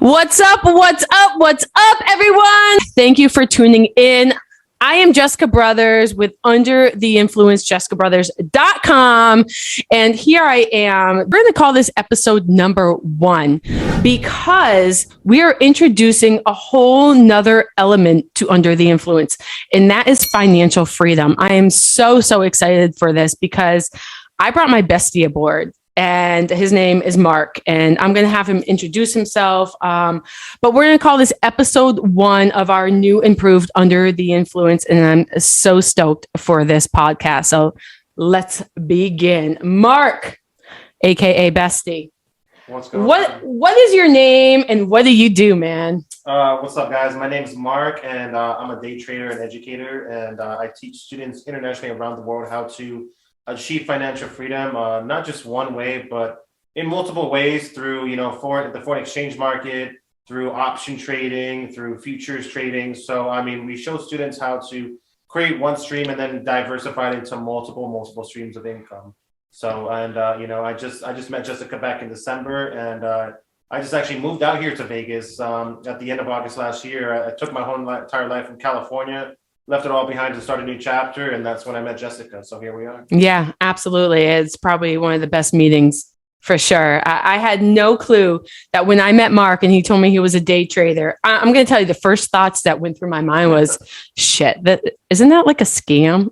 What's up? What's up? What's up, everyone? Thank you for tuning in. I am Jessica Brothers with Under the Influence, jessicabrothers.com. And here I am. We're going to call this episode number 1 because we are introducing a whole nother element to Under the Influence, and that is financial freedom. I am so excited for this because I brought my bestie aboard. And his name is Mark, and I'm going to have him introduce himself. But we're going to call this episode 1 of our new improved Under the Influence. And I'm so stoked for this podcast. So let's begin. Mark, AKA Bestie. What's going on? What is your name and what do you do, man? What's up, guys? My name is Mark, and I'm a day trader and educator. And I teach students internationally around the world how to achieve financial freedom, not just one way, but in multiple ways through, the foreign exchange market, through option trading, through futures trading. So, we show students how to create one stream and then diversify it into multiple streams of income. So, and, I just met Jessica back in December, and I just actually moved out here to Vegas at the end of August last year. I took my whole entire life in California, left it all behind to start a new chapter. And that's when I met Jessica. So here we are. Yeah, absolutely. It's probably one of the best meetings for sure. I had no clue that when I met Mark and he told me he was a day trader, I'm going to tell you the first thoughts that went through my mind was, shit, isn't that like a scam?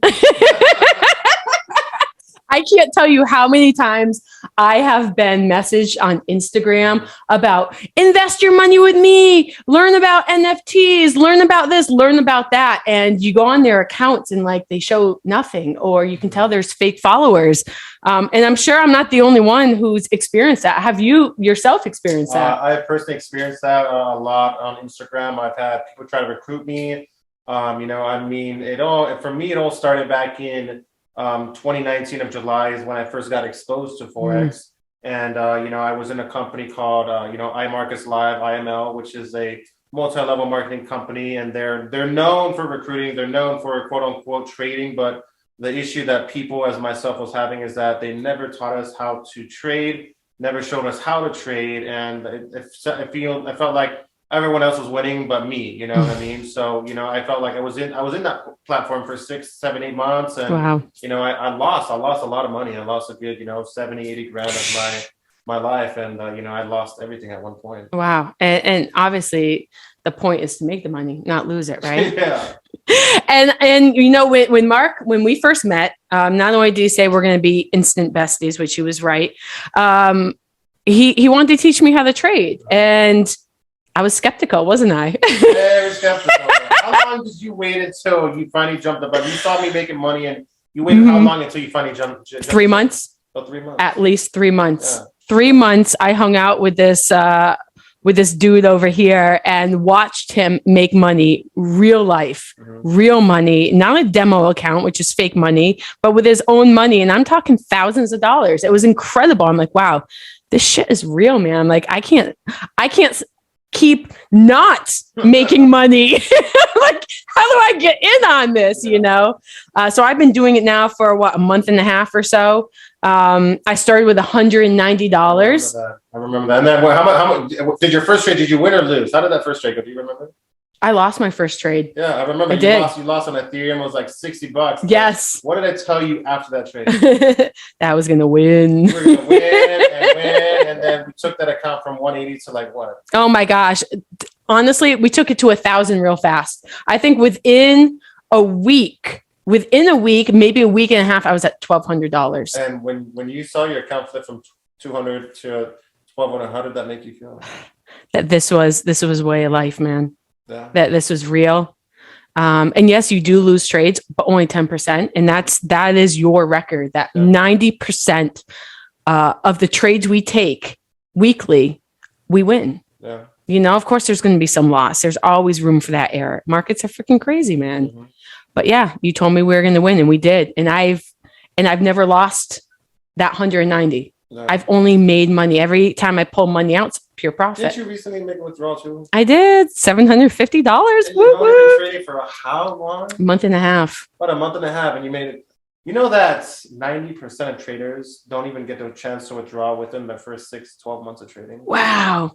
I can't tell you how many times I have been messaged on Instagram about invest your money with me, learn about NFTs, learn about this, learn about that. And you go on their accounts and they show nothing, or you can tell there's fake followers. And I'm sure I'm not the only one who's experienced that. Have you yourself experienced that? I've personally experienced that a lot on Instagram. I've had people try to recruit me. It all started back in 2019 of July is when I first got exposed to Forex. And, I was in a company called, iMarkets Live, IML, which is a multi-level marketing company. And they're known for recruiting. They're known for quote unquote trading. But the issue that people as myself was having is that they never taught us how to trade, never showed us how to trade. And I felt like everyone else was winning but me, you know what I mean? So, I felt like I was in that platform for 6, 7, 8 months. And, wow. I lost a lot of money. I lost a good, 70, 80 grand of my life. And, I lost everything at one point. Wow. And obviously the point is to make the money, not lose it, right? Yeah. And when we first met, not only did he say we're going to be instant besties, which he was right. He wanted to teach me how to trade, and I was skeptical, wasn't I? Very skeptical. How long did you wait until you finally jumped up? You saw me making money, and you waited how long until you finally jumped? 3 months. Oh, 3 months. At least 3 months. Yeah. 3 months. I hung out with this dude over here and watched him make money, real life, real money, not a demo account, which is fake money, but with his own money. And I'm talking thousands of dollars. It was incredible. I'm like, wow, this shit is real, man. Like, I can't keep not making money. Like, how do I get in on this? So I've been doing it now for a month and a half or so. I started with $190. I remember that. And then how much did your first trade? Did you win or lose? How did that first trade go? Do you remember? I lost my first trade. Yeah, I remember. You lost on Ethereum. It was like $60. Yes. What did I tell you after that trade? That I was going to win. You were going to win, and then we took that account from 180 to like what? Oh my gosh. Honestly, we took it to 1,000 real fast. I think within a week, maybe a week and a half, I was at $1,200. And when you saw your account flip from 200 to 1,200, how did that make you feel? That this was way of life, man. Yeah. That this was real. And yes, you do lose trades, but only 10%. And that is your record, that 90% of the trades we take weekly, we win. Yeah. Of course, there's going to be some loss. There's always room for that error. Markets are freaking crazy, man. But yeah, you told me we were going to win, and we did. And I've never lost that 190. No. I've only made money. Every time I pull money out, it's pure profit. Didn't you recently make a withdrawal too? I did. $750. You've only been trading for how long? A month and a half. About a month and a half, and you made it. You know that 90% of traders don't even get the chance to withdraw within the first 6, 12 months of trading. Wow.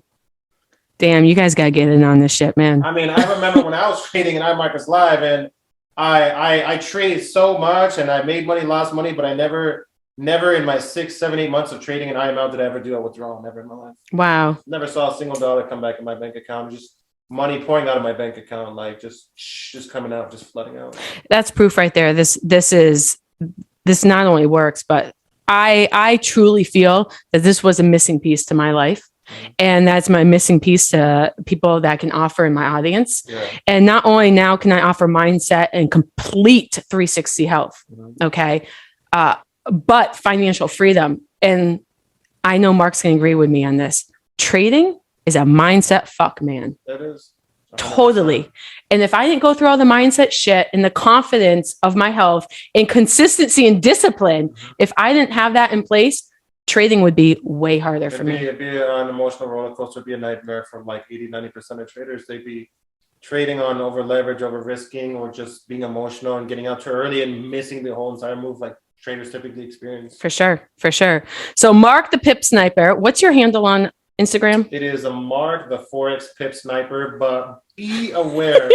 Damn, you guys got to get in on this shit, man. I mean, I remember when I was trading in iMarkets Live, and I traded so much, and I made money, lost money, but I never in my 6, 7, 8 months of trading in IML did I ever do a withdrawal. Never in my life. Wow. Never saw a single dollar come back in my bank account. Just money pouring out of my bank account, like just coming out, just flooding out. That's proof right there. This not only works, but I truly feel that this was a missing piece to my life. And that's my missing piece to people that can offer in my audience. Yeah. And not only now can I offer mindset and complete 360 health. Okay. But financial freedom. And I know Mark's going to agree with me on this. Trading is a mindset fuck, man. That is. 100%. Totally. And if I didn't go through all the mindset shit and the confidence of my health and consistency and discipline, if I didn't have that in place, trading would be way harder for me. It'd be an emotional roller coaster. It'd be a nightmare for like 80-90% of traders. They'd be trading on over leverage, over risking, or just being emotional and getting out too early and missing the whole entire move like traders typically experience. For sure. For sure. So Mark the Pip Sniper, what's your handle on Instagram? It is a Mark the Forex Pip Sniper, but be aware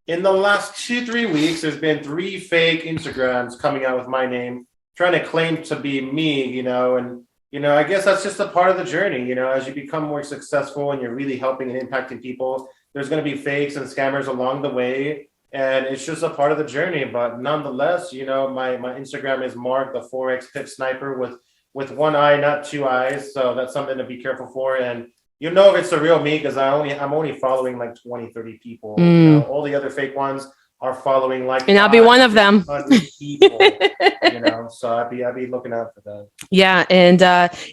in the last 2-3 weeks, there's been 3 fake Instagrams coming out with my name, trying to claim to be me, and I guess that's just a part of the journey. As you become more successful and you're really helping and impacting people, there's going to be fakes and scammers along the way. And it's just a part of the journey. But nonetheless, my Instagram is Mark the Forex Pip Sniper with one eye, not 2 eyes. So that's something to be careful for. And if it's the real me, because I'm only following like 20-30 people. All the other fake ones are following like, and I'll be one of them. People, so I'd be looking out for that. Yeah, and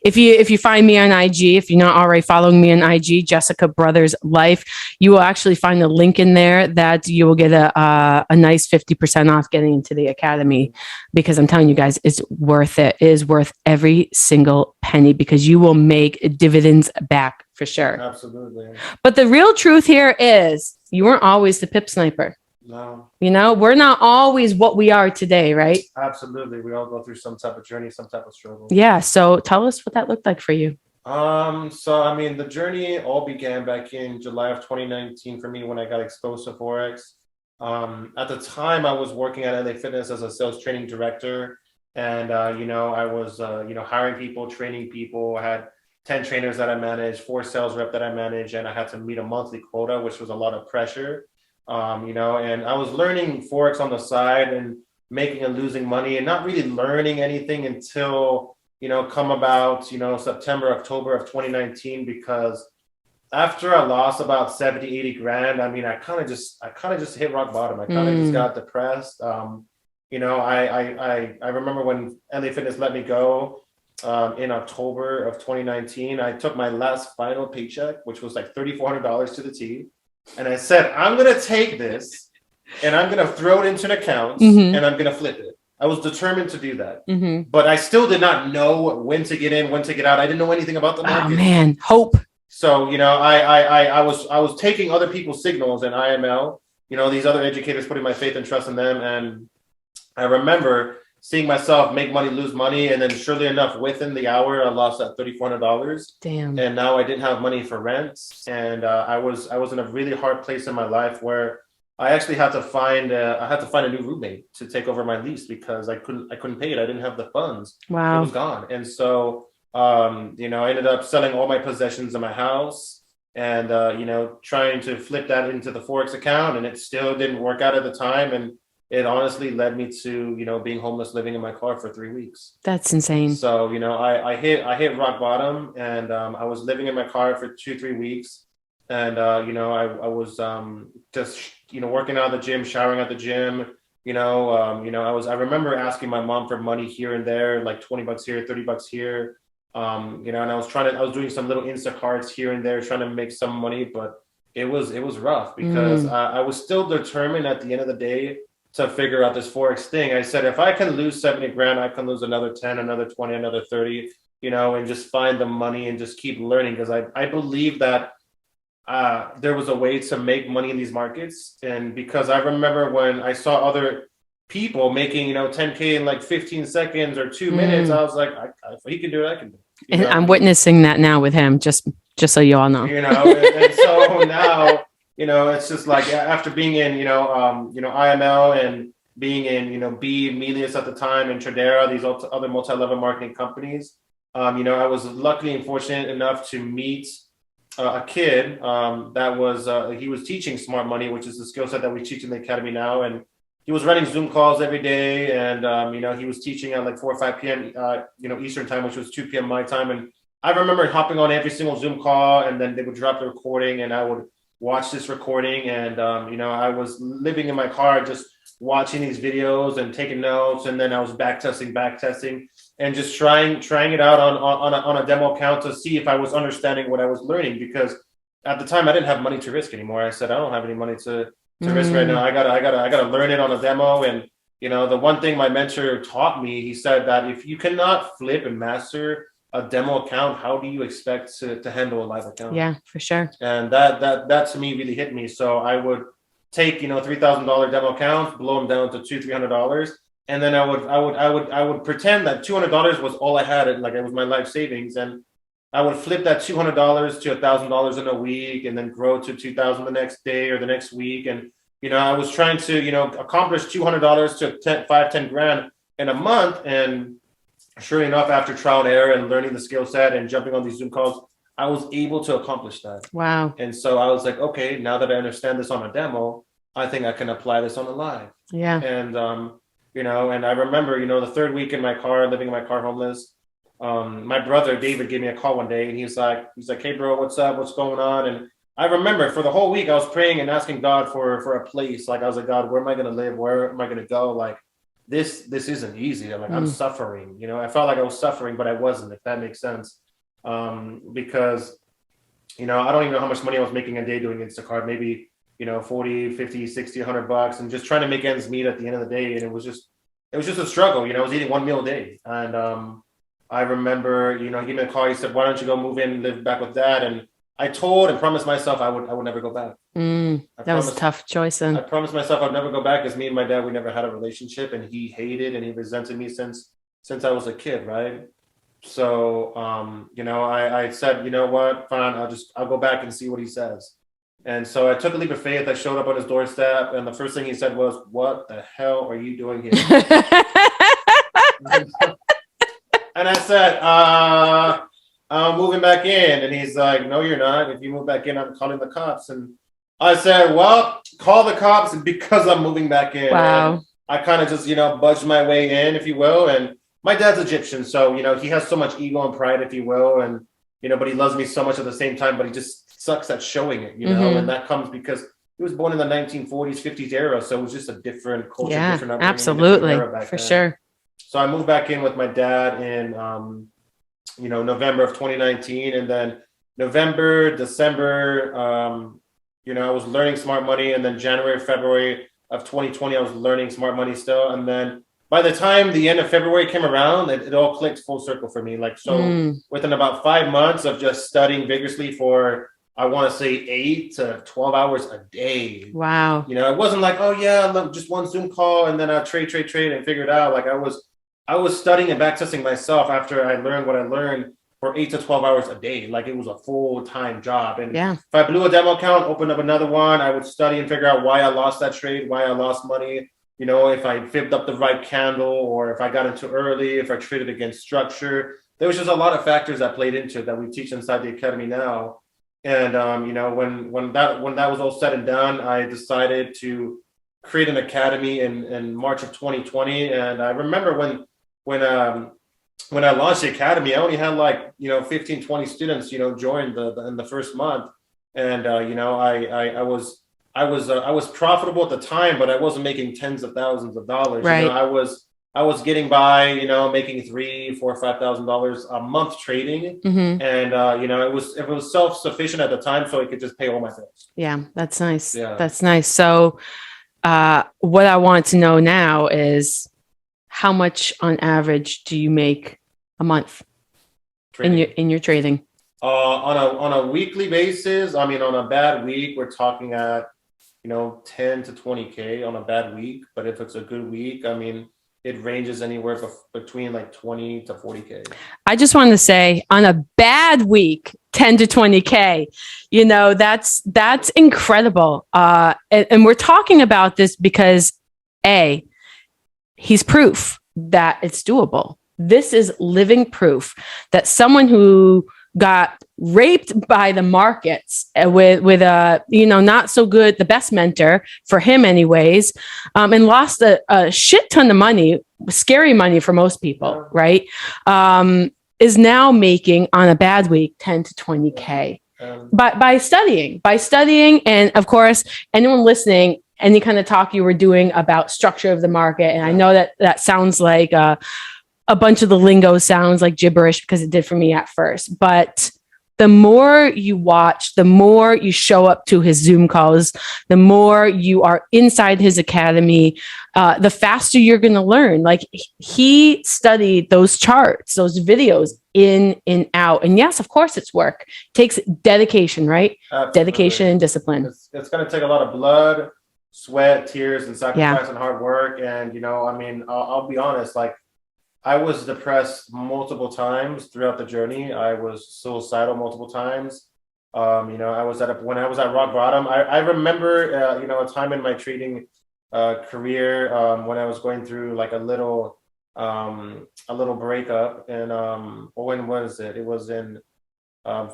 if you find me on IG, if you're not already following me on IG, Jessica Brothers Life, you will actually find a link in there that you will get a nice 50% off getting into the academy, because I'm telling you guys, it's worth it. It is worth every single penny, because you will make dividends back for sure. Absolutely. But the real truth here is you weren't always the Pip Sniper. No. We're not always what we are today, right? Absolutely. We all go through some type of journey, some type of struggle. Yeah. So tell us what that looked like for you. The journey all began back in July of 2019 for me when I got exposed to Forex. At the time, I was working at LA Fitness as a sales training director. And, I was, hiring people, training people. I had 10 trainers that I managed, 4 sales reps that I managed, and I had to meet a monthly quota, which was a lot of pressure. And I was learning Forex on the side and making and losing money and not really learning anything until, come about, September, October of 2019, because after I lost about 70, 80 grand, I kind of just hit rock bottom. I kind of just got depressed. I remember when LA Fitness let me go in October of 2019, I took my last final paycheck, which was like $3,400 to the T. And I said, I'm going to take this and I'm going to throw it into an account and I'm going to flip it. I was determined to do that. But I still did not know when to get in, when to get out. I didn't know anything about the market. Oh, man. Hope. So, I was taking other people's signals in IML, these other educators, putting my faith and trust in them. And I remember seeing myself make money, lose money. And then surely enough, within the hour, I lost that $3,400. Damn. And now I didn't have money for rent. And I was in a really hard place in my life where I actually had to find a new roommate to take over my lease, because I couldn't pay it. I didn't have the funds. Wow. It was gone. And so, I ended up selling all my possessions in my house and, trying to flip that into the Forex account. And it still didn't work out at the time. And it honestly led me to, being homeless, living in my car for 3 weeks. That's insane. So, I hit rock bottom, and I was living in my car for 2-3 weeks. And, I was just, working out of the gym, showering at the gym. I remember asking my mom for money here and there, like $20 here, $30 here. And I was doing some little Instacarts here and there, trying to make some money, but it was rough, because I was still determined at the end of the day to figure out this Forex thing. I said, if I can lose 70 grand, I can lose another 10, another 20, another 30, and just find the money and just keep learning. Because I believe that there was a way to make money in these markets. And because I remember when I saw other people making, 10K in like 15 seconds or 2 minutes, I was like, if he can do it, I can do it. And I'm witnessing that now with him. Just just so you all know. And so now, it's just like after being in, IML and being in, B, Melius at the time, and Tradera, these other multi-level marketing companies. I was luckily and fortunate enough to meet a kid that was he was teaching smart money, which is the skill set that we teach in the academy now, and he was running Zoom calls every day, and he was teaching at like 4 or 5 p.m. Eastern time, which was 2 p.m. my time, and I remember hopping on every single Zoom call, and then they would drop the recording, and I would watch this recording, and I was living in my car just watching these videos and taking notes, and then I was back testing, and just trying it out on a demo account to see if I was understanding what I was learning, because at the time I didn't have money to risk anymore. I said I don't have any money to risk right now. I gotta learn it on a demo. And the one thing my mentor taught me, he said that if you cannot flip and master a demo account, how do you expect to handle a live account? Yeah, for sure. And that to me really hit me. So I would take $3,000 demo accounts, blow them down to $200-$300, and then I would pretend that $200 was all I had, like it was my life savings, and I would flip that $200 to $1,000 in a week, and then grow to $2,000 the next day or the next week. And I was trying to accomplish $200 to 10 grand in a month. And sure enough, after trial and error and learning the skill set and jumping on these Zoom calls, I was able to accomplish that. Wow. And so I was like, okay, now that I understand this on a demo, I think I can apply this on a live. Yeah. And and I remember the third week in my car, living in my car homeless. My brother David gave me a call one day, and he's like, hey bro, what's up? What's going on? And I remember for the whole week I was praying and asking God for a place. Like I was like, God, where am I going to live? Where am I going to go? Like this isn't easy. I'm like, I'm suffering. I felt like I was suffering, but I wasn't, if that makes sense. Because I don't even know how much money I was making a day doing Instacart, maybe 40, 50, 60, $100, and just trying to make ends meet at the end of the day. And it was just a struggle. I was eating one meal a day. And I remember, he gave me a call. He said, why don't you go move in and live back with dad? And I told and promised myself I would never go back. That was a tough choice. I promised myself I'd never go back, because me and my dad, we never had a relationship, and he hated and he resented me since I was a kid, right? So, I said, you know what, fine, I'll go back and see what he says. And so I took a leap of faith. I showed up on his doorstep, and the first thing he said was, what the hell are you doing here? And I said, I'm moving back in. And he's like, no, you're not. If you move back in, I'm calling the cops. And I said, well, call the cops because I'm moving back in. Wow. And I kind of just, budged my way in, if you will. And my dad's Egyptian, so, he has so much ego and pride, if you will. And, but he loves me so much at the same time, but he just sucks at showing it, And that comes because he was born in the 1940s, 50s era. So it was just a different culture. Yeah, different upbringing, absolutely. different era back for then. sure. So I moved back in with my dad in, November of 2019. And then November, December, I was learning smart money. And then January, February of 2020, I was learning smart money still. And then by the time the end of February came around, it all clicked full circle for me. Within about 5 months of just studying vigorously for, I want to say 8 to 12 hours a day. Wow. It wasn't like, oh yeah, just one Zoom call and then I'll trade and figure it out. Like I was studying and backtesting myself after I learned what I learned for 8 to 12 hours a day. Like it was a full-time job. And if I blew a demo account, opened up another one, I would study and figure out why I lost that trade, why I lost money. If I fibbed up the right candle, or if I got into early, if I traded against structure. There was just a lot of factors that played into it that we teach inside the academy now. And when that was all said and done, I decided to create an academy in March of 2020. And I remember when I launched the academy, I only had 15, 20 students join in the first month. And I was profitable at the time, but I wasn't making tens of thousands of dollars. Right. I was getting by, making $3,000, $4,000, $5,000 a month trading. Mm-hmm. And, it was self-sufficient at the time, so I could just pay all my bills. Yeah, that's nice. Yeah. That's nice. So what I want to know now is, how much on average do you make a month in your trading? On a weekly basis, on a bad week, we're talking at 10 to 20K on a bad week. But if it's a good week, it ranges anywhere between 20 to 40K. I just wanted to say, on a bad week, 10 to 20K. You know, that's incredible. And we're talking about this because he's proof that it's doable. This is living proof that someone who got raped by the markets with a, not so good, the best mentor for him anyways, and lost a shit ton of money, scary money for most people, right? Is now making on a bad week 10 to 20K by studying. And of course, anyone listening, any kind of talk you were doing about structure of the market. And I know that sounds like a bunch of the lingo sounds like gibberish because it did for me at first. But the more you watch, the more you show up to his Zoom calls, the more you are inside his academy, the faster you're going to learn. Like he studied those charts, those videos in and out. And yes, of course it's work. It takes dedication, right? Absolutely. Dedication and discipline. It's going to take a lot of blood, sweat, tears, and sacrifice and hard work. And, I'll be honest, like, I was depressed multiple times throughout the journey. I was suicidal multiple times. When I was at rock bottom. I remember, a time in my trading career when I was going through like a little breakup. And when was it? It was in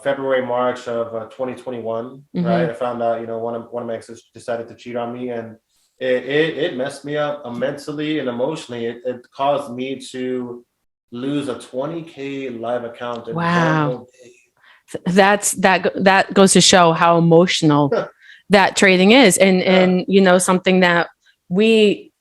February, March of 2021. Right? I found out, one of my exes decided to cheat on me, and it messed me up mentally and emotionally. It caused me to lose a 20K live account. Wow. That goes to show how emotional that trading is. And something that we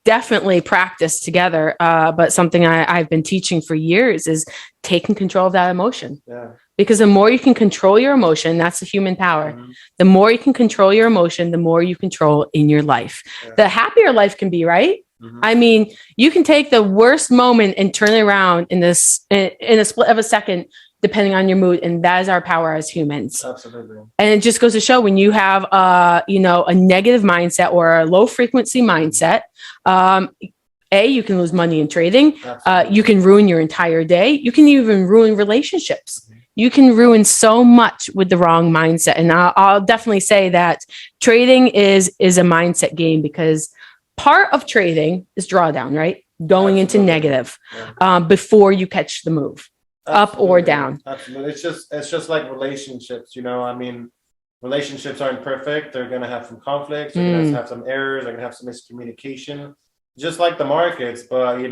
definitely practice together. But something I've been teaching for years is taking control of that emotion. Yeah. Because the more you can control your emotion, that's the human power. The more you can control your emotion, the more you control in your life. The happier life can be, right? I mean, you can take the worst moment and turn it around in a split of a second, depending on your mood. And that is our power as humans. Absolutely. And it just goes to show when you have a negative mindset or a low frequency mindset, you can lose money in trading. You can ruin your entire day. You can even ruin relationships. You can ruin so much with the wrong mindset. And I'll definitely say that trading is a mindset game, because part of trading is drawdown, right? Going into negative before you catch the move, up or down. Absolutely. It's just like relationships, relationships aren't perfect. They're going to have some conflicts. They're going to have some errors. They're going to have some miscommunication, just like the markets. But,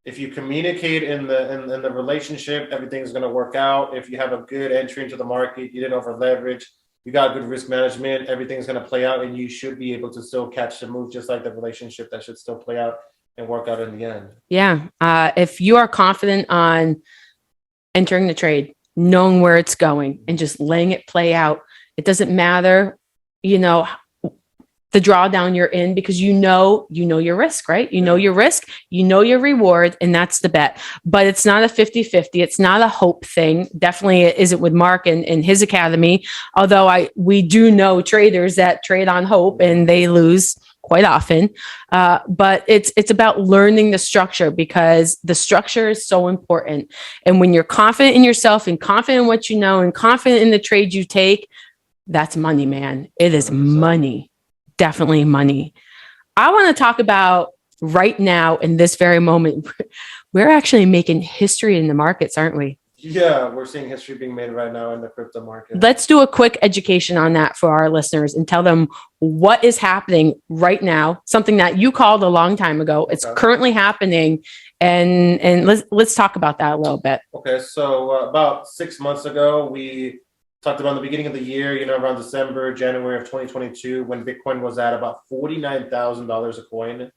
if you communicate in the relationship, everything's going to work out. If you have a good entry into the market, you didn't over leverage, you got good risk management, everything's going to play out, and you should be able to still catch the move, just like the relationship that should still play out and work out in the end. Yeah. If you are confident on entering the trade, knowing where it's going and just letting it play out, it doesn't matter, the drawdown you're in, because you know your risk, right? You know your risk, you know your reward, and that's the bet. But it's not a 50-50. It's not a hope thing. Definitely it isn't with Mark and his academy. Although we do know traders that trade on hope and they lose quite often. But it's about learning the structure, because the structure is so important. And when you're confident in yourself and confident in what you know and confident in the trade you take, that's money, man. It is 100%. Money. Definitely money. I want to talk about right now in this very moment. We're actually making history in the markets, aren't we? Yeah, we're seeing history being made right now in the crypto market. Let's do a quick education on that for our listeners and tell them what is happening right now, something that you called a long time ago. Okay. It's currently happening. And let's talk about that a little bit. Okay, so about 6 months ago, we talked about the beginning of the year, around December, January of 2022, when Bitcoin was at about $49,000 a coin.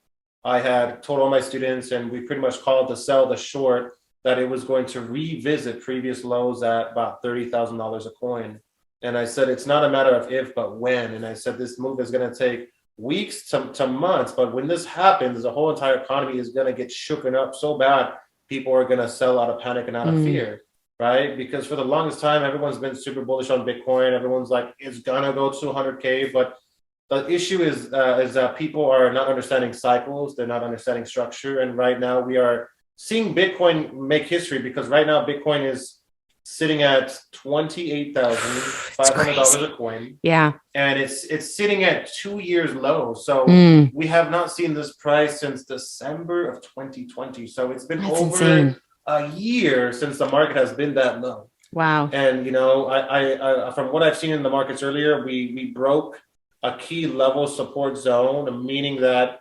I had told all my students, and we pretty much called the sell, the short, that it was going to revisit previous lows at about $30,000 a coin. And I said, it's not a matter of if, but when. And I said, this move is going to take weeks to months. But when this happens, the whole entire economy is going to get shooken up so bad, people are going to sell out of panic and out of fear. Right? Because for the longest time, everyone's been super bullish on Bitcoin. Everyone's like, it's gonna go to 100K. But the issue is that people are not understanding cycles. They're not understanding structure. And right now we are seeing Bitcoin make history, because right now Bitcoin is sitting at $28,500 a coin. Yeah. And it's sitting at 2 years low. So we have not seen this price since December of 2020. So it's been That's over insane. a year since the market has been that low. Wow. And you know, I from what I've seen in the markets earlier, we broke a key level support zone, meaning that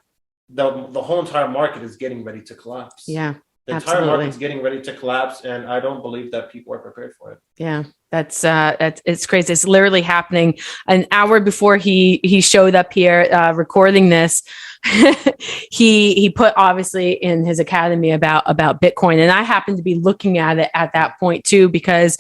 the whole entire market is getting ready to collapse. Yeah. The entire market's getting ready to collapse, and I don't believe that people are prepared for it. Yeah, that's it's crazy. It's literally happening an hour before he showed up here recording this. he put obviously in his academy about Bitcoin, and I happened to be looking at it at that point too, because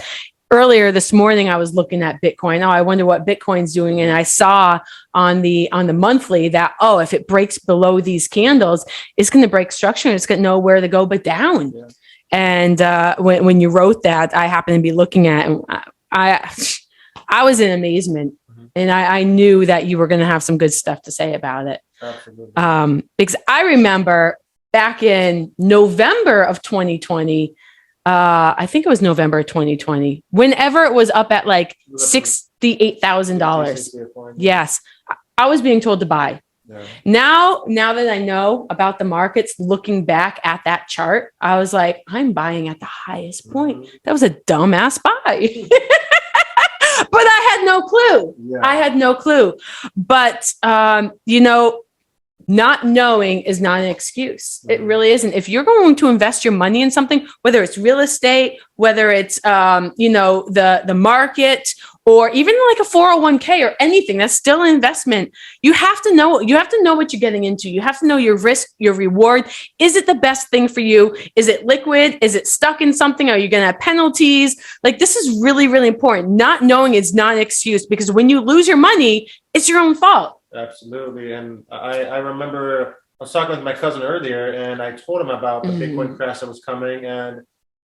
earlier this morning I was looking at Bitcoin. Oh, I wonder what Bitcoin's doing, and I saw on the monthly that, oh, if it breaks below these candles, it's going to break structure and it's going to know where to go but down. Yeah. And when you wrote that, I happened to be looking at it, and I was in amazement. And I knew that you were going to have some good stuff to say about it. Absolutely. Because I remember back in November of 2020, I think it was November 2020, whenever it was up at like $68,000. Yes. I was being told to buy. Yeah. Now that I know about the markets, looking back at that chart, I was like, I'm buying at the highest point. That was a dumbass buy. But I had no clue. Yeah. I had no clue. But, you know, not knowing is not an excuse. It really isn't. If you're going to invest your money in something, whether it's real estate, whether it's, you know, the market, or even like a 401k or anything, that's still an investment. You have to know what you're getting into. You have to know your risk, your reward. Is it the best thing for you? Is it liquid? Is it stuck in something? Are you going to have penalties? Like, this is really, really important. Not knowing is not an excuse, because when you lose your money, it's your own fault. Absolutely. And I remember I was talking with my cousin earlier, and I told him about the Bitcoin crash that was coming. And,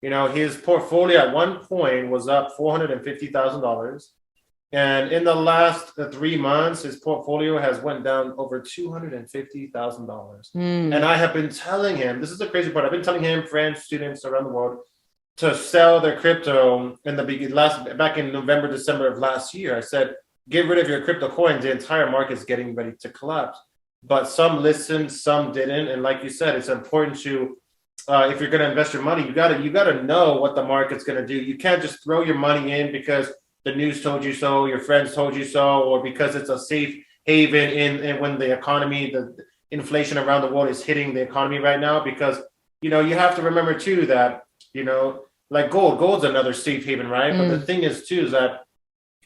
you know, his portfolio at one point was up $450,000. And in the last 3 months, his portfolio has went down over $250,000. And I have been telling him, this is the crazy part, I've been telling him, friends, students around the world, to sell their crypto back in November, December of last year. I said, get rid of your crypto coins. The entire market is getting ready to collapse. But some listened, some didn't. And like you said, it's important to, if you're going to invest your money, you got to know what the market's going to do. You can't just throw your money in because the news told you so, your friends told you so, or because it's a safe haven in when the economy, the inflation around the world is hitting the economy right now. Because, you know, you have to remember too that, you know, like gold's another safe haven, right? But the thing is too, is that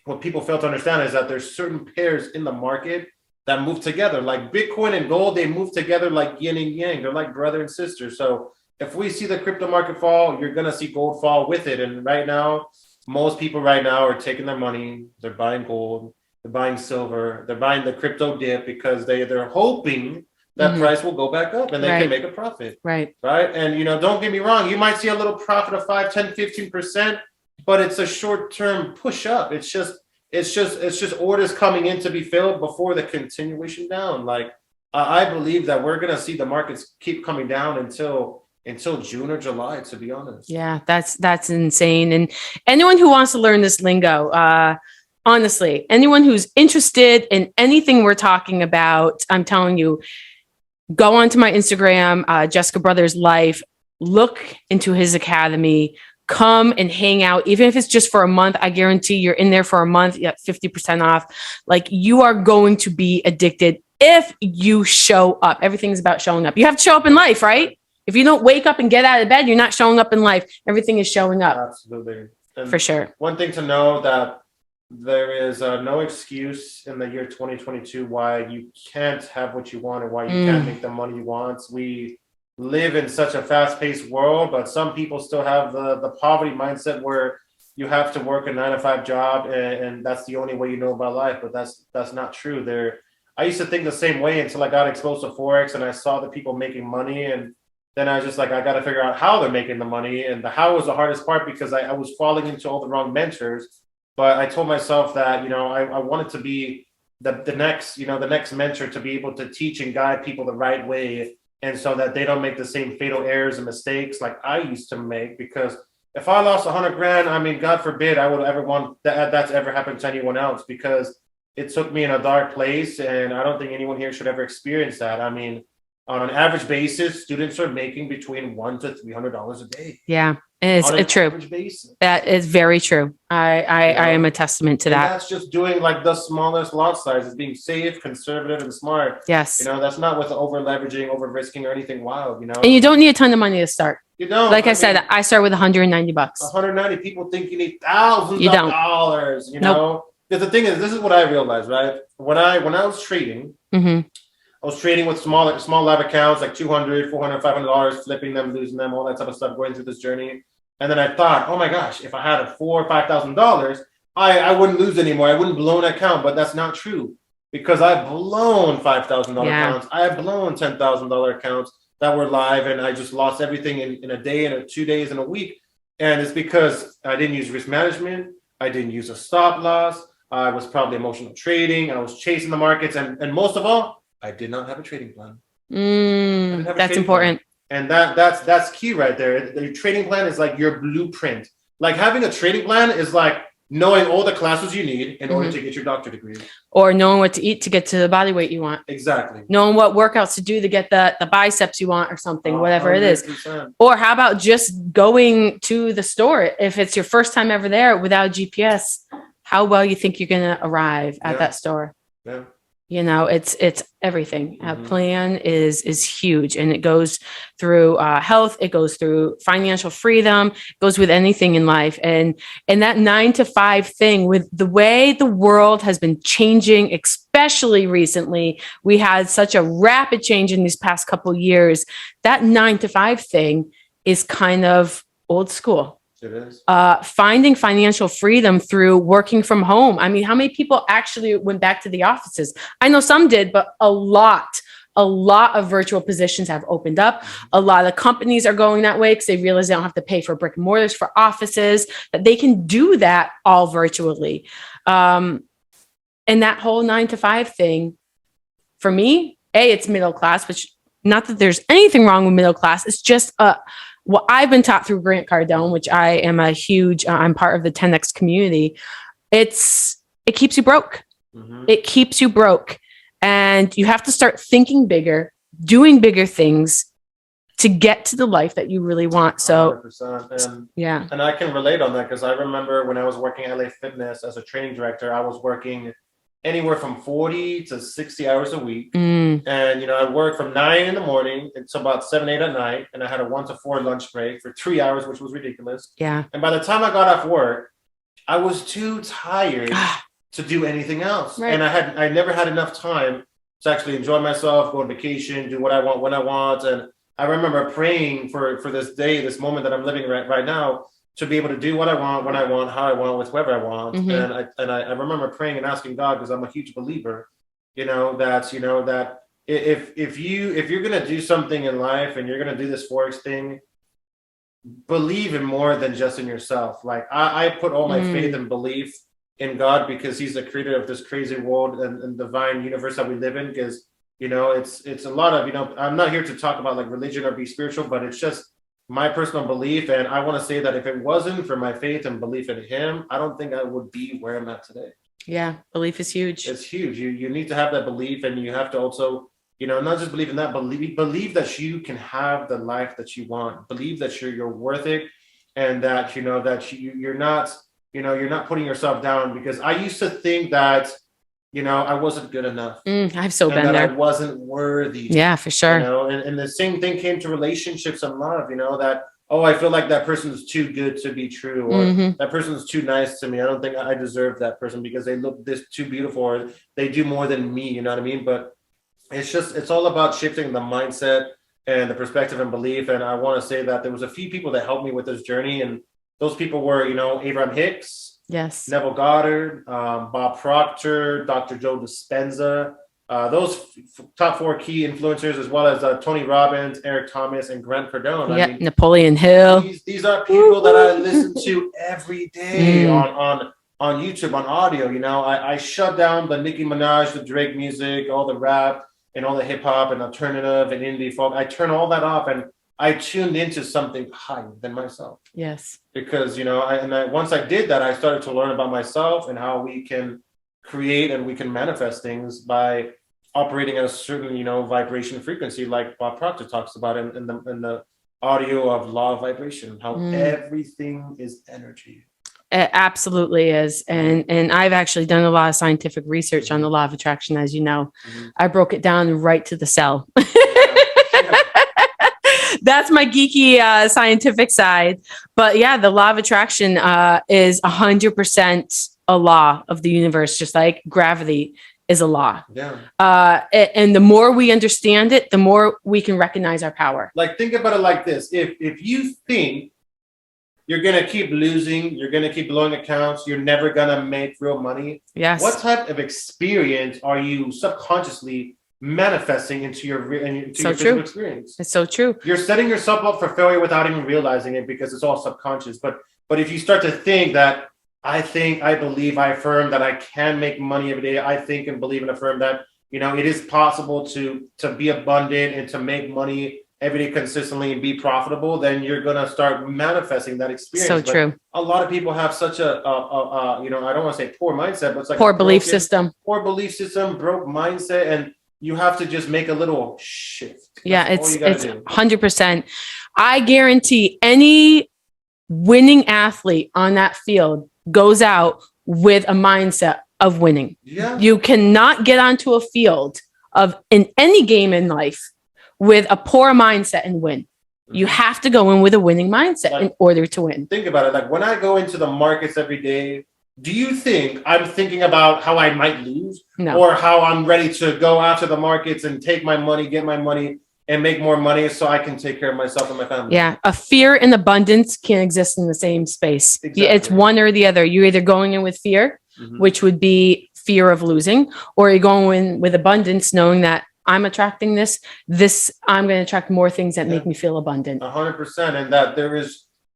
what people fail to understand is that there's certain pairs in the market that move together. Like Bitcoin and gold, they move together like yin and yang. They're like brother and sister. So if we see the crypto market fall, you're going to see gold fall with it. And right now, most people right now are taking their money. They're buying gold. They're buying silver. They're buying the crypto dip because they're hoping that price will go back up and they can make a profit. Right. And, you know, don't get me wrong. You might see a little profit of 5, 10, 15%. But it's a short-term push up. It's just orders coming in to be filled before the continuation down. Like I believe that we're gonna see the markets keep coming down until June or July, to be honest. Yeah, that's insane. And anyone who wants to learn this lingo, honestly, anyone who's interested in anything we're talking about, I'm telling you, go onto my Instagram, Jessica Brothers Life, look into his academy. Come and hang out, even if it's just for a month. I guarantee you're in there for a month, you have 50% off. Like, you are going to be addicted if you show up. Everything's about showing up. You have to show up in life, right? If you don't wake up and get out of bed, you're not showing up in life. Everything is showing up. Absolutely. And for sure. One thing to know that there is no excuse in the year 2022 why you can't have what you want or why you can't make the money you want. We live in such a fast-paced world, but some people still have the poverty mindset where you have to work a 9-to-5 job and that's the only way you know about life. But that's not true. I used to think the same way until I got exposed to Forex and I saw the people making money, and then I was just like, I got to figure out how they're making the money. And the how was the hardest part because I was falling into all the wrong mentors. But I told myself that, you know, I wanted to be the next mentor, to be able to teach and guide people the right way. And so that they don't make the same fatal errors and mistakes like I used to make, because if I lost 100 grand, I mean, God forbid I would ever want that's ever happened to anyone else, because it took me in a dark place, and I don't think anyone here should ever experience that. I mean, on an average basis, students are making between $100 to $300 a day. Yeah, it's On an true. average basis. That is very true. I am a testament to And that. that's just doing like the smallest lot sizes, being safe, conservative, and smart. Yes. That's not with over leveraging, over risking, or anything wild. And you don't need a ton of money to start. You don't. Like I said, I start with $190. 190. People think you need thousands You of don't. dollars. Nope. Because the thing is, this is what I realized, right? When I was trading, Mm-hmm. I was trading with small live accounts, like $200, $400, $500, flipping them, losing them, all that type of stuff, going through this journey. And then I thought, oh my gosh, if I had a $4,000 or $5,000, I wouldn't lose anymore. I wouldn't blow an account. But that's not true, because I've blown $5,000 accounts. I have blown $10,000 accounts that were live, and I just lost everything in a day, in 2 days, in a week. And it's because I didn't use risk management. I didn't use a stop loss. I was probably emotional trading. I was chasing the markets, and most of all, I did not have a trading plan. That's important. And that's key right there. The trading plan is like your blueprint. Like having a trading plan is like knowing all the classes you need in order to get your doctorate degree. Or knowing what to eat to get to the body weight you want. Exactly. Knowing what workouts to do to get the biceps you want or something, whatever 100%. It is. Or how about just going to the store? If it's your first time ever there without GPS, how well you think you're going to arrive at that store? Yeah. It's everything. A plan is huge, and it goes through health. It goes through financial freedom. It goes with anything in life. And that 9 to 5 thing, with the way the world has been changing, especially recently, we had such a rapid change in these past couple of years. That 9 to 5 thing is kind of old school. It is. Finding financial freedom through working from home. I mean, how many people actually went back to the offices? I know some did, but a lot of virtual positions have opened up. A lot of companies are going that way because they realize they don't have to pay for brick and mortars for offices, that they can do that all virtually. And that whole 9 to 5 thing, for me, it's middle class, which not that there's anything wrong with middle class. It's just what I've been taught through Grant Cardone, which I am a huge, I'm part of the 10X community. It keeps you broke. It keeps you broke. And you have to start thinking bigger, doing bigger things to get to the life that you really want. So 100%. And I can relate on that, because I remember when I was working at LA Fitness as a training director, I was working anywhere from 40 to 60 hours a week. And, I worked from 9 in the morning until about 7, 8 at night. And I had a 1 to 4 lunch break for 3 hours, which was ridiculous. Yeah. And by the time I got off work, I was too tired to do anything else. Right. And I never had enough time to actually enjoy myself, go on vacation, do what I want, when I want. And I remember praying for this day, this moment that I'm living right now, to be able to do what I want, when I want, how I want, with whoever I want. And I remember praying and asking God, because I'm a huge believer, that if you're gonna do something in life and you're gonna do this Forex thing, believe in more than just in yourself. Like I put all my faith and belief in God, because He's the creator of this crazy world and divine universe that we live in. Because it's a lot of I'm not here to talk about like religion or be spiritual, but it's just my personal belief. And I want to say that if it wasn't for my faith and belief in Him, I don't think I would be where I'm at today. Yeah. Belief is huge. It's huge. You need to have that belief, and you have to also, not just believe in that, believe that you can have the life that you want. Believe that you're worth it, and that, that you're not putting yourself down, because I used to think that, I wasn't good enough. I've so been there. I wasn't worthy. Yeah, for sure. And the same thing came to relationships and love, that, I feel like that person's too good to be true, or that person's too nice to me. I don't think I deserve that person because they look this too beautiful, or they do more than me, you know what I mean? But it's all about shifting the mindset and the perspective and belief. And I want to say that there was a few people that helped me with this journey. And those people were, Abraham Hicks, yes, Neville Goddard, Bob Proctor, Dr. Joe Dispenza, those top 4 key influencers, as well as Tony Robbins, Eric Thomas, and Grant Cardone. Yeah, Napoleon Hill. These are people that I listen to every day on YouTube, on audio. I shut down the Nicki Minaj, the Drake music, all the rap, and all the hip hop and alternative and indie folk. I turn all that off, and I tuned into something higher than myself. Yes. Because, once I did that, I started to learn about myself and how we can create and we can manifest things by operating at a certain, vibration frequency, like Bob Proctor talks about in the audio of law of vibration, how everything is energy. It absolutely is. And I've actually done a lot of scientific research on the law of attraction, as you know. I broke it down right to the cell. That's my geeky scientific side. But yeah, the law of attraction is 100% a law of the universe, just like gravity is a law. Yeah. And the more we understand it, the more we can recognize our power. Like, think about it like this. If you think you're going to keep losing, you're going to keep blowing accounts, you're never going to make real money. Yes. What type of experience are you subconsciously manifesting into your physical experience? It's so true. You're setting yourself up for failure without even realizing it because it's all subconscious. But if you start to think that I believe, I affirm that I can make money every day. I think and believe and affirm that, it is possible to be abundant and to make money every day consistently and be profitable, then you're going to start manifesting that experience. So true. A lot of people have such a I don't want to say poor mindset, but it's like poor belief system, broke mindset. And you have to just make a little shift. Yeah, it's 100%. I guarantee any winning athlete on that field goes out with a mindset of winning. Yeah. You cannot get onto a field in any game in life with a poor mindset and win. You have to go in with a winning mindset in order to win. Think about it. Like, when I go into the markets every day, do you think I'm thinking about how I might lose? No. Or how I'm ready to go after the markets and take my money, get my money, and make more money so I can take care of myself and my family? Yeah. A fear and abundance can't exist in the same space. Exactly. It's one or the other. You're either going in with fear, which would be fear of losing, or you're going in with abundance, knowing that I'm attracting this, I'm going to attract more things that make me feel abundant. 100%. And that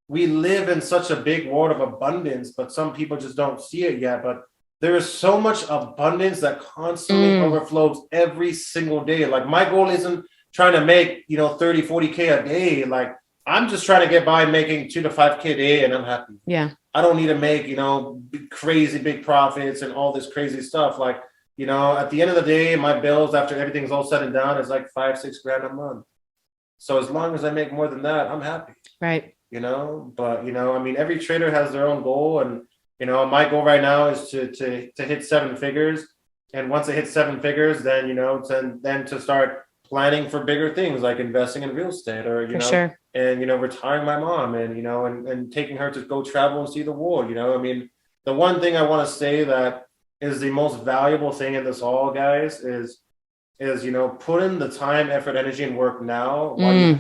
we live in such a big world of abundance, but some people just don't see it yet. But there is so much abundance that constantly overflows every single day. Like, my goal isn't trying to make, 30, 40K a day. Like, I'm just trying to get by making 2 to 5K a day and I'm happy. Yeah. I don't need to make, crazy big profits and all this crazy stuff. Like, at the end of the day, my bills after everything's all said and done is like $5-6 grand a month. So as long as I make more than that, I'm happy. Right. But every trader has their own goal. And, my goal right now is to hit 7 figures. And once I hit 7 figures, then, then to start planning for bigger things like investing in real estate or, and, retiring my mom and, and taking her to go travel and see the world. The one thing I want to say that is the most valuable thing in this all, guys, is put in the time, effort, energy, and work now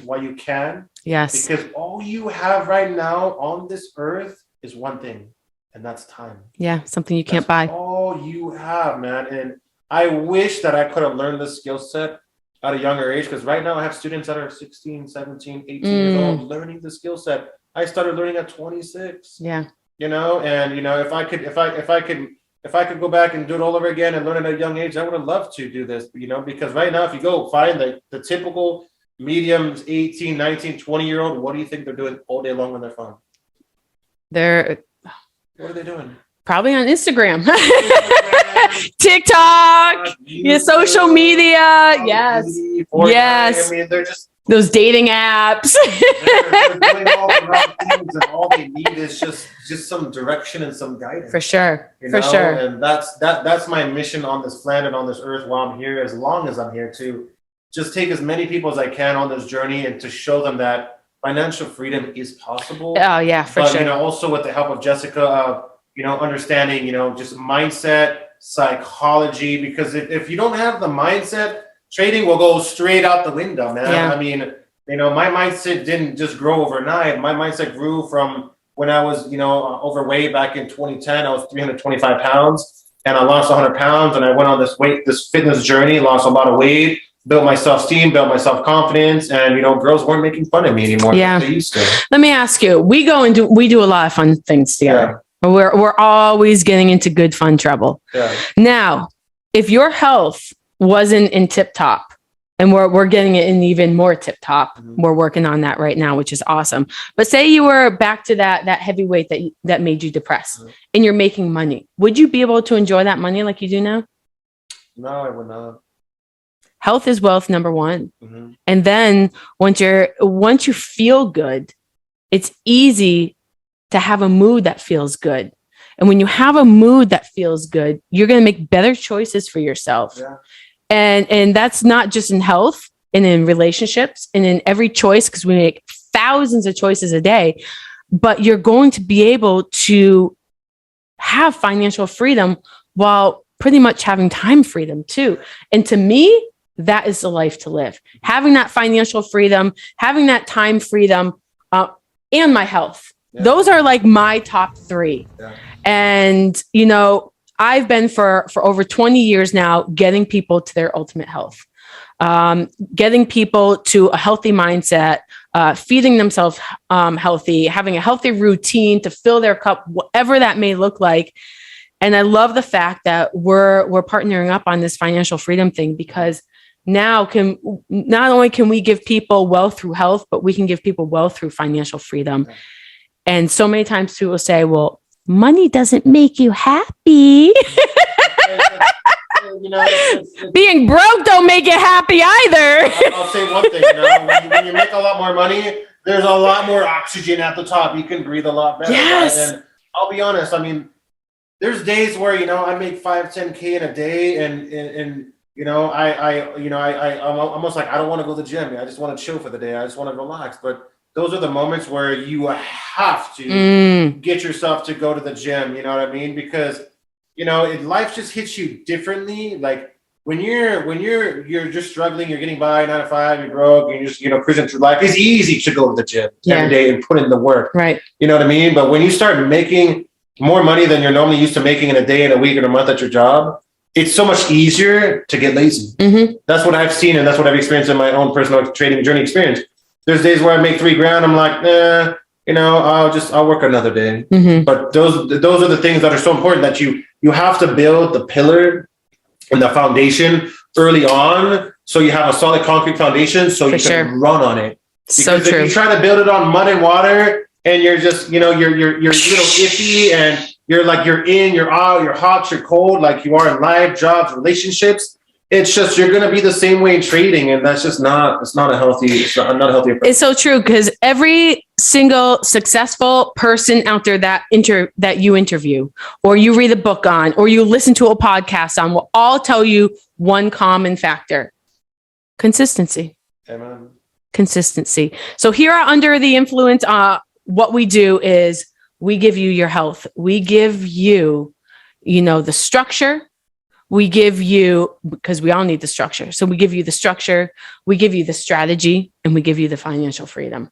while you can. Yes. Because all you have right now on this earth is one thing, and that's time. Yeah, something you can't buy. All you have, man. And I wish that I could have learned this skill set at a younger age, because right now I have students that are 16, 17, 18 years old learning the skill set. I started learning at 26. Yeah. And if I could go back and do it all over again and learn at a young age, I would have loved to do this, because right now, if you go find the typical mediums, 18, 19, 20-year-old, what do you think they're doing all day long on their phone? What are they doing? Probably on Instagram, TikTok, YouTube, social media. Yes. Fortnite. Yes. They're just those dating apps. they're doing all the right things, and all they need is just some direction and some guidance. For sure. For sure. And that's my mission on this planet, on this earth, while I'm here, as long as I'm here, to just take as many people as I can on this journey and to show them that financial freedom is possible. Oh yeah, for sure. But also with the help of Jessica, understanding, just mindset, psychology, because if you don't have the mindset, trading will go straight out the window, man. Yeah. My mindset didn't just grow overnight. My mindset grew from when I was, overweight back in 2010. I was 325 pounds and I lost 100 pounds, and I went on this fitness journey, lost a lot of weight, built my self-esteem, built my self-confidence, and, girls weren't making fun of me anymore. Yeah. They used to. Let me ask you, we do a lot of fun things together. Yeah. We're always getting into good fun trouble. Yeah. Now, if your health wasn't in tip top, And we're getting it in even more tip top. We're working on that right now, which is awesome. But say you were back to that heavy weight that made you depressed, and you're making money. Would you be able to enjoy that money like you do now? No, I would not. Health is wealth, number one. And then once you feel good, it's easy to have a mood that feels good. And when you have a mood that feels good, you're going to make better choices for yourself. Yeah. And that's not just in health and in relationships and in every choice, because we make thousands of choices a day, but you're going to be able to have financial freedom while pretty much having time freedom too. And to me, that is the life to live. Having that financial freedom, having that time freedom, and my health. Yeah. Those are like my top three. Yeah. And, I've been for over 20 years now, getting people to their ultimate health, getting people to a healthy mindset, feeding themselves healthy, having a healthy routine to fill their cup, whatever that may look like. And I love the fact that we're partnering up on this financial freedom thing, because now not only can we give people wealth through health, but we can give people wealth through financial freedom. Yeah. And so many times people say, well, money doesn't make you happy. Being broke don't make you happy either. I'll say one thing, when you make a lot more money, there's a lot more oxygen at the top. You can breathe a lot better. Yes. Right? And I'll be honest, there's days where, I make 5-10K in a day, and I'm almost like, I don't want to go to the gym. I just want to chill for the day. I just want to relax. But those are the moments where you have to get yourself to go to the gym. You know what I mean? Because, life just hits you differently. Like when you're just struggling, you're getting by 9 to 5, you're broke, and you're just, cruising through life. It's easy to go to the gym every day and put in the work. Right. You know what I mean? But when you start making more money than you're normally used to making in a day, in a week, in a month at your job, it's so much easier to get lazy. That's what I've seen, and that's what I've experienced in my own personal trading journey experience. There's days where I make $3,000. I'm like, I'll work another day. But those are the things that are so important, that you have to build the pillar and the foundation early on, so you have a solid concrete foundation, so you can run on it. Because so true. If you try to build it on mud and water, and you're just, you're a little iffy, and you're in, you're out, you're hot, you're cold, like you are in life, jobs, relationships. It's just, you're going to be the same way in trading. And that's just not a healthy approach. It's so true, because every single successful person out there that you interview, or you read a book on, or you listen to a podcast on, will all tell you one common factor: consistency. Amen. Consistency. So here at Under the Influence, what we do is we give you your health. We give you, the structure. We give you, because we all need the structure. So we give you the structure, we give you the strategy, and we give you the financial freedom.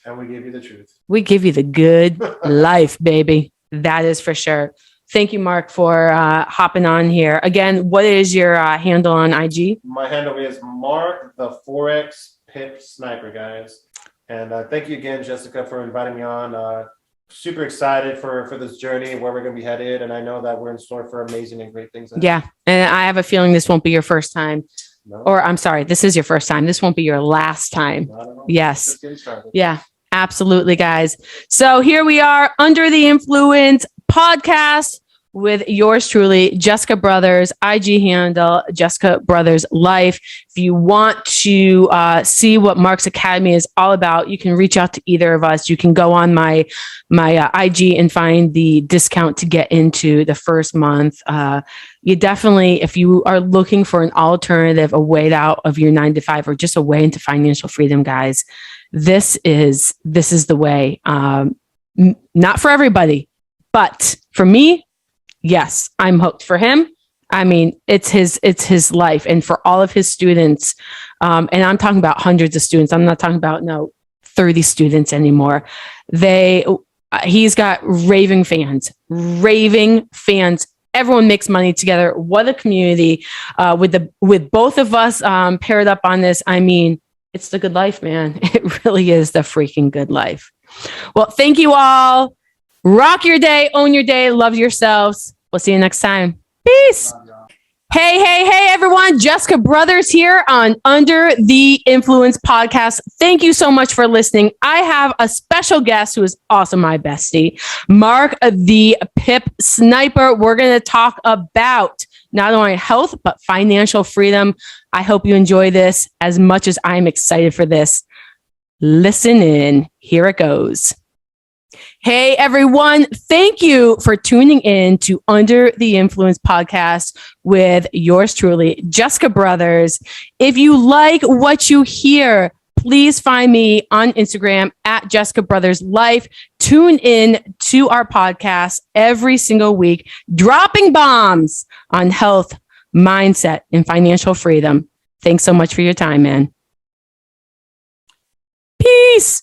And we give you the truth. We give you the good life, baby. That is for sure. Thank you, Mark, for hopping on here. Again, what is your handle on IG? My handle is Mark the Forex Pip Sniper, guys. And thank you again, Jessica, for inviting me on. Super excited for this journey, where we're going to be headed. And I know that we're in store for amazing and great things. Yeah. And I have a feeling this won't be your first time. No. Or I'm sorry, this is your first time. This won't be your last time. Yes. Just getting started. Yeah, absolutely, guys. So here we are, Under the Influence podcast, with yours truly, Jessica Brothers, IG handle, Jessica Brothers Life. If you want to see what Mark's Academy is all about, you can reach out to either of us. You can go on my IG and find the discount to get into the first month. You definitely, if you are looking for an alternative, a way out of your 9 to 5, or just a way into financial freedom, guys, this is the way. Not for everybody, but for me, yes, I'm hooked. For him, it's his life, and for all of his students. And I'm talking about hundreds of students. I'm not talking about 30 students anymore. He's got raving fans. Everyone makes money together. What a community. With both of us paired up on this, it's the good life, man. It really is the freaking good life. Well, thank you all. Rock your day, own your day, love yourselves. We'll see you next time. Peace. Hey, everyone, Jessica Brothers here on Under the Influence podcast. Thank you so much for listening. I have a special guest who is also my bestie, Mark the Pip Sniper. We're going to talk about not only health, but financial freedom. I hope you enjoy this as much as I'm excited for this. Listen in. Here it goes. Hey, everyone. Thank you for tuning in to Under the Influence podcast with yours truly, Jessica Brothers. If you like what you hear, please find me on Instagram at Jessica Brothers Life. Tune in to our podcast every single week, dropping bombs on health, mindset, and financial freedom. Thanks so much for your time, man. Peace.